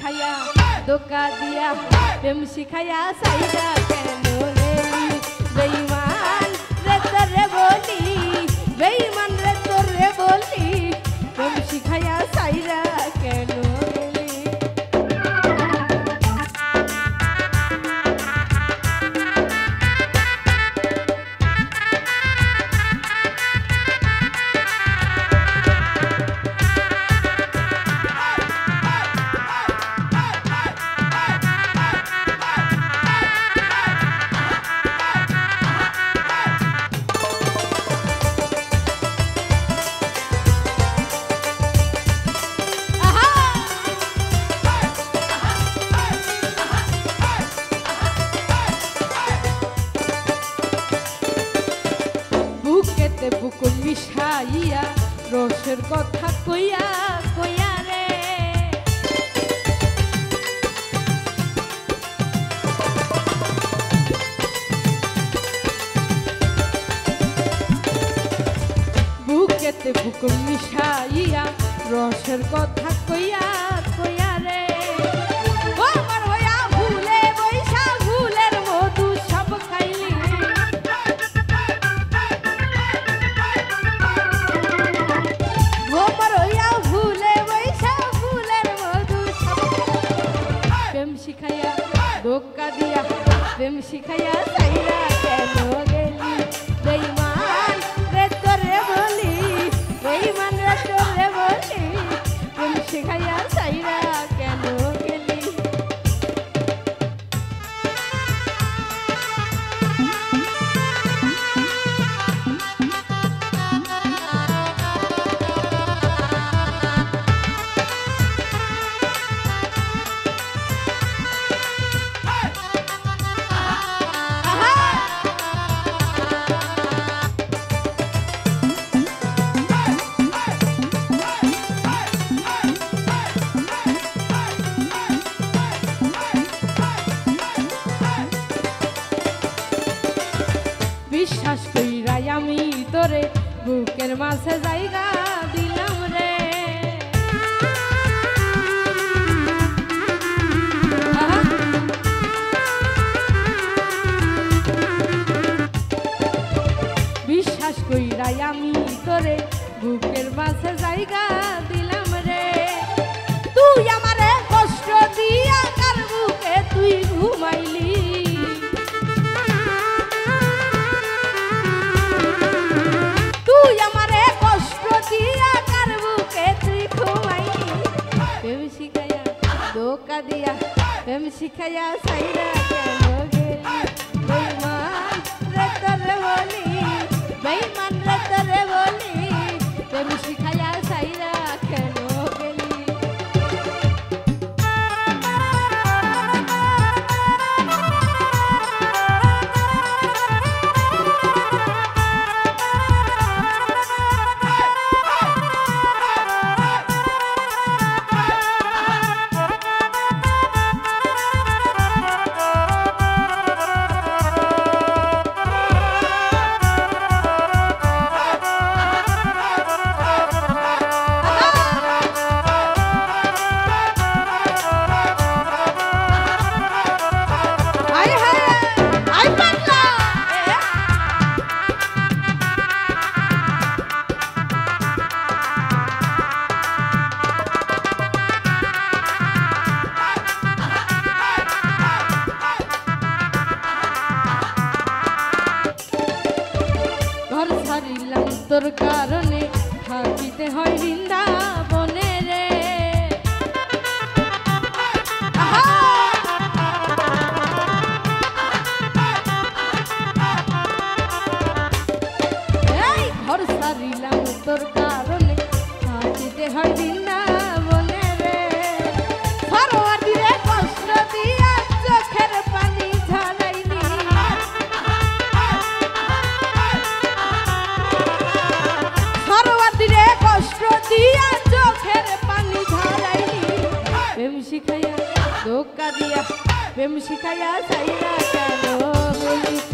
শিখাইয়া ধোকা দিয়া প্রেম শিখাইয়া সাইরা কেন গেলি বেঈমান রে তোরে বলি বেঈমান রে তোরে বলি প্রেম শিখাইয়া সাইরা কেন গেলি বুকুল মিশাইয়া রসের কথা কইয়া কইয়া রে বুকেতে বুকুল মিশাইয়া রসের কথা কইয়া কইয়া রে আমার হইয়া ভুলে বৈশা ভুলের মধু সব খাইলি শিখাইয়া ধোকা দিয়া প্রেম শিখাইয়া সাইরা কেন গেলি বেঈমান রে তোরে বলি বেঈমান রে তোরে বলি প্রেম শিখাইয়া সাইরা কেন গেলি বিশ্বাস কইরাই আমি তোরে বুকের মাঝে জায়গা দিলাম রে বিশ্বাস কইরাই আমি তোরে বুকের মাঝে জায়গা দিলাম রে তুই আমারে কষ্ট দিয়া কার বুকে তুই ঘুমাইলি ধোকা দিয়া প্রেম শিখাইয়া সাইরা কেন গেলি বেঈমান রে তোরে বলি বেঈমান রে তোরে বলি প্রেম শিখাইয়া সাইরা কেন গেলি তোর কারণে থাকিতে হয় বৃন্দাবনে রে এই ঘর সারিলাম তোর কারণে থাকিতে হয় বৃন্দাবনে রে সরোয়ারি রে কষ্ট দিয়া চোখের পানি ঝরাইনি কষ্ট দিয়া চোখের পানি ঝরাইনি প্রেম শিখাইয়া ধোকা দিয়া প্রেম শিখাইয়া সাইরা কেন বলি